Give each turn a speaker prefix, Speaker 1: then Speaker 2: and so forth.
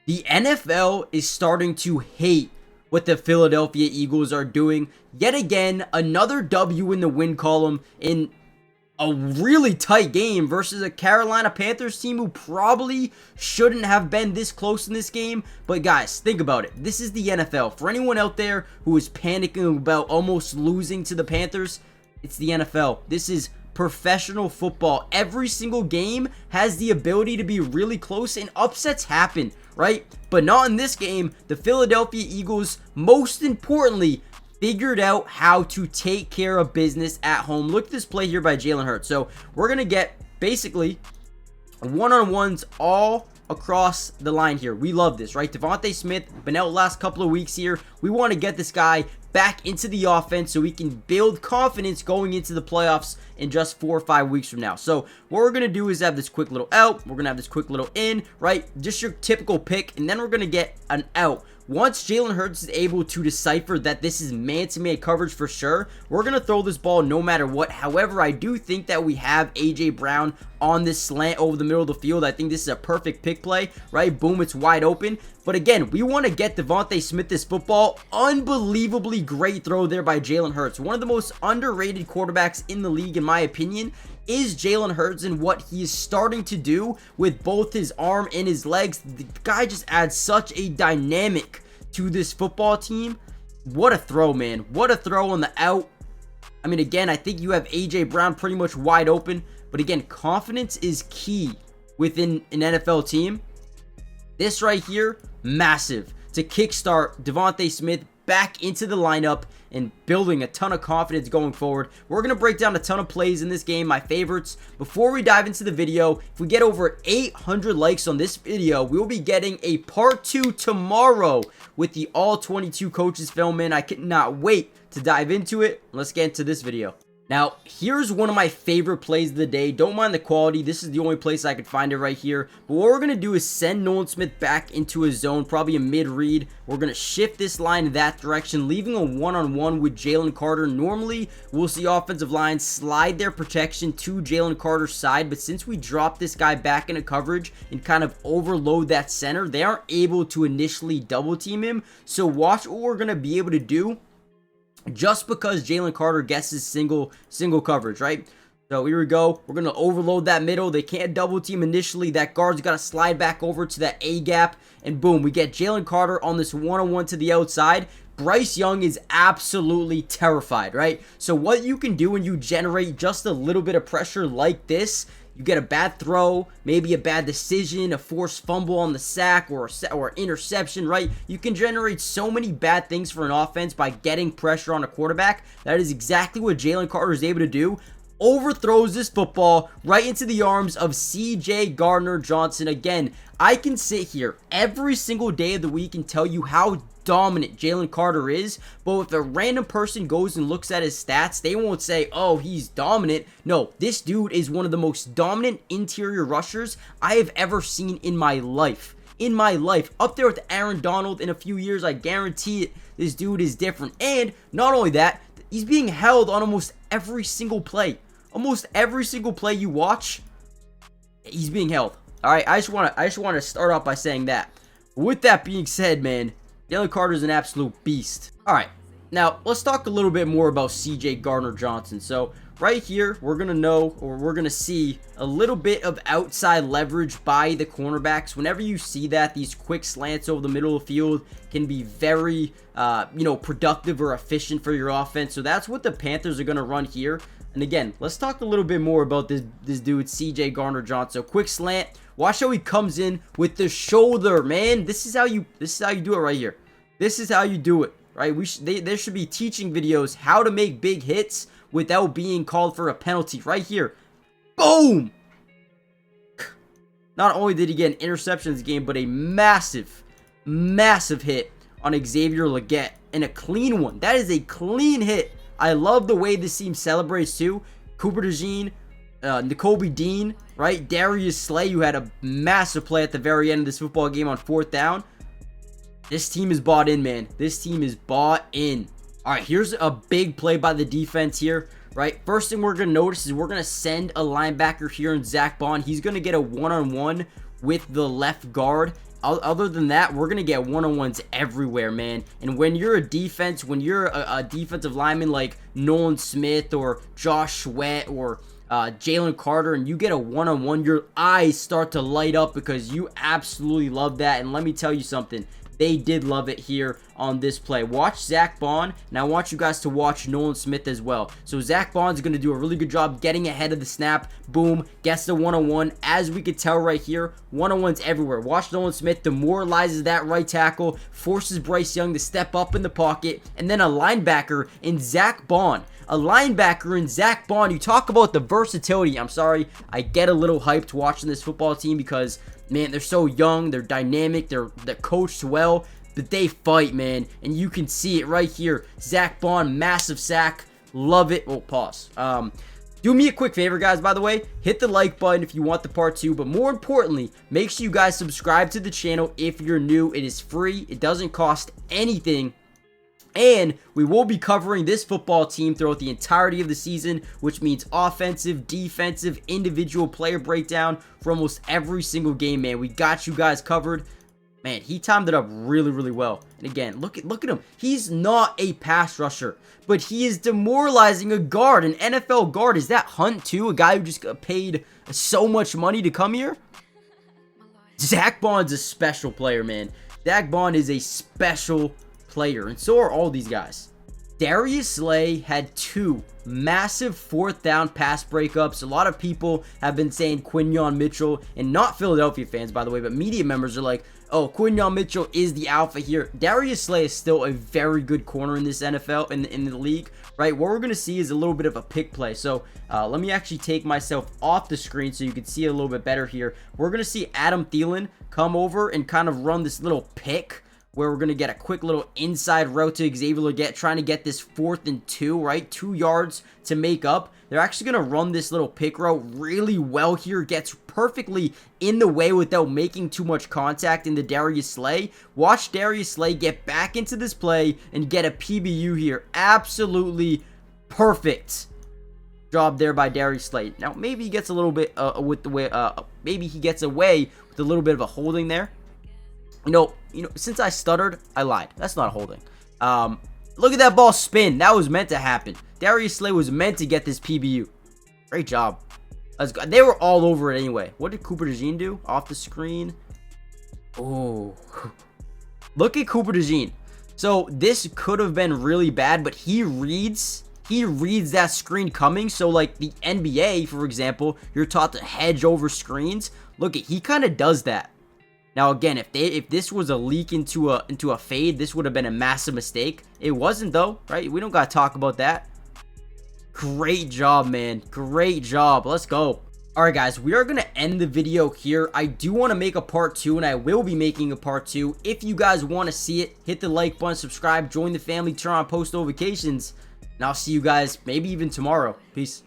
Speaker 1: The NFL is starting to hate what the Philadelphia Eagles are doing. Yet again, another W in the win column in a really tight game versus a Carolina Panthers team who probably shouldn't have been this close in this game. But guys, think about it. This is the NFL. For anyone out there who is panicking about almost losing to the Panthers, it's the NFL. This is professional football. Every single game has the ability to be really close and upsets happen, right? But not in this game. The Philadelphia Eagles, most importantly, figured out how to take care of business at home. Look at this play here by Jalen Hurts. So we're going to get basically one-on-ones all across the line here. We love this, right? Devontae Smith, been out last couple of weeks here. We want to get this guy back into the offense so we can build confidence going into the playoffs in just 4 or 5 weeks from now. So what we're going to do is have this quick little out. We're going to have this quick little in, right? Just your typical pick. And then we're going to get an out. Once Jalen Hurts is able to decipher that this is man-to-man coverage for sure, we're going to throw this ball no matter what. However, I do think that we have A.J. Brown on this slant over the middle of the field. I think this is a perfect pick play, right? Boom, it's wide open. But again, we want to get Devontae Smith this football. Unbelievably great throw there by Jalen Hurts. One of the most underrated quarterbacks in the league, in my opinion, is Jalen Hurts and what he is starting to do with both his arm and his legs. The guy just adds such a dynamic to this football team. What a throw, man. What a throw on the out. I mean, again, I think you have A.J. Brown pretty much wide open. But again, confidence is key within an NFL team. This right here, massive to kickstart Devontae Smith back into the lineup and building a ton of confidence going forward. We're going to break down a ton of plays in this game, my favorites. Before we dive into the video, if we get over 800 likes on this video, we will be getting a part 2 tomorrow with the all 22 coaches film in. I cannot wait to dive into it. Let's get into this video. Now, here's one of my favorite plays of the day. Don't mind the quality. This is the only place I could find it right here. But what we're going to do is send Nolan Smith back into his zone, probably a mid-read. We're going to shift this line in that direction, leaving a one-on-one with Jalen Carter. Normally, we'll see offensive lines slide their protection to Jalen Carter's side. But since we drop this guy back into coverage and kind of overload that center, they aren't able to initially double-team him. So watch what we're going to be able to do. Just because Jalen Carter gets his single coverage, right? So here we go. We're going to overload that middle. They can't double team initially. That guard's got to slide back over to that A gap. And boom, we get Jalen Carter on this one-on-one to the outside. Bryce Young is absolutely terrified, right? So what you can do when you generate just a little bit of pressure like this, you get a bad throw, maybe a bad decision, a forced fumble on the sack, or interception, right? You can generate so many bad things for an offense by getting pressure on a quarterback. That is exactly what Jalen Carter is able to do. Overthrows this football right into the arms of C.J. Gardner-Johnson. Again, I can sit here every single day of the week and tell you how dominant Jalen Carter is, but if a random person goes and looks at his stats, they won't say, oh, he's dominant. No, this dude is one of the most dominant interior rushers I have ever seen in my life. Up there with Aaron Donald in a few years. I guarantee it, this dude is different. And not only that, he's being held on almost every single play. Almost every single play you watch, he's being held. All right, I just want to start off by saying that. With that being said, man, Jalen Carter is an absolute beast. All right, now let's talk a little bit more about C.J. Gardner-Johnson. So right here, we're going to see a little bit of outside leverage by the cornerbacks. Whenever you see that, these quick slants over the middle of the field can be very, productive or efficient for your offense. So that's what the Panthers are going to run here. And again, let's talk a little bit more about this dude, C.J. Gardner-Johnson. So quick slant. Watch how he comes in with the shoulder, man. This is how you do it right here. This is how you do it, right? There should be teaching videos how to make big hits without being called for a penalty right here. Boom! Not only did he get an interception in this game, but a massive hit on Xavier Legette, and a clean one. That is a clean hit. I love the way this team celebrates too. Cooper DeJean, Nakobe Dean, right? Darius Slay, who had a massive play at the very end of this football game on 4th down. This team is bought in, man. This team is bought in. All right, here's a big play by the defense here, right? First thing we're going to notice is we're going to send a linebacker here in Zach Bond. He's going to get a one-on-one with the left guard. other than that, we're going to get one-on-ones everywhere, man. And when you're a defense, when you're a defensive lineman like Nolan Smith or Josh Sweat or Jalen Carter, and you get a one-on-one, your eyes start to light up because you absolutely love that. And let me tell you something, they did love it here on this play. Watch Zack Baun, and I want you guys to watch Nolan Smith as well. So Zack Baun's going to do a really good job getting ahead of the snap. Boom, gets the one-on-one. As we could tell right here, one-on-ones everywhere. Watch Nolan Smith demoralizes that right tackle, forces Bryce Young to step up in the pocket, and then a linebacker in Zack Baun. A linebacker in Zack Baun. You talk about the versatility. I'm sorry, I get a little hyped watching this football team because, man, they're so young, they're dynamic, they're coached well, but they fight, man, and you can see it right here. Zack Baun, massive sack, love it. Oh, pause. Do me a quick favor, guys, by the way, hit the like button if you want the part 2, but more importantly, make sure you guys subscribe to the channel if you're new. It is free, it doesn't cost anything. And we will be covering this football team throughout the entirety of the season, which means offensive, defensive, individual player breakdown for almost every single game, man. We got you guys covered. Man, he timed it up really, really well. And again, look at him. He's not a pass rusher, but he is demoralizing a guard, an NFL guard. Is that Hunt too? A guy who just got paid so much money to come here? Zack Baun's a special player, man. Zack Baun is a special player, and so are all these guys. Darius Slay had 2 massive 4th down pass breakups. A lot of people have been saying Quinyon Mitchell, and not Philadelphia fans, by the way, but media members are like, oh, Quinyon Mitchell is the alpha here. Darius Slay is still a very good corner in this NFL, in the league, right? What we're going to see is a little bit of a pick play. So let me actually take myself off the screen so you can see it a little bit better here. We're going to see Adam Thielen come over and kind of run this little pick, where we're going to get a quick little inside route to Xavier Legette, trying to get this 4th and 2, right? 2 yards to make up. They're actually going to run this little pick route really well here. Gets perfectly in the way without making too much contact into Darius Slay. Watch Darius Slay get back into this play and get a PBU here. Absolutely perfect job there by Darius Slay. Now, maybe he gets a little bit with the way, maybe he gets away with a little bit of a holding there. You know, since I stuttered, I lied. That's not holding. Look at that ball spin. That was meant to happen. Darius Slay was meant to get this PBU. Great job. Let's go. They were all over it anyway. What did Cooper DeJean do? Off the screen. Oh. Look at Cooper DeJean. So this could have been really bad, but he reads that screen coming. So like the NBA, for example, you're taught to hedge over screens. Look, he kind of does that. Now again, if this was a leak into a fade, this would have been a massive mistake. It wasn't though, right? We don't gotta talk about that. Great job, man. Great job. Let's go. Alright guys, we are going to end the video here. I do want to make a part 2, and I will be making a part 2. If you guys want to see it, hit the like button, subscribe, join the family, turn on post notifications, and I'll see you guys maybe even tomorrow. Peace.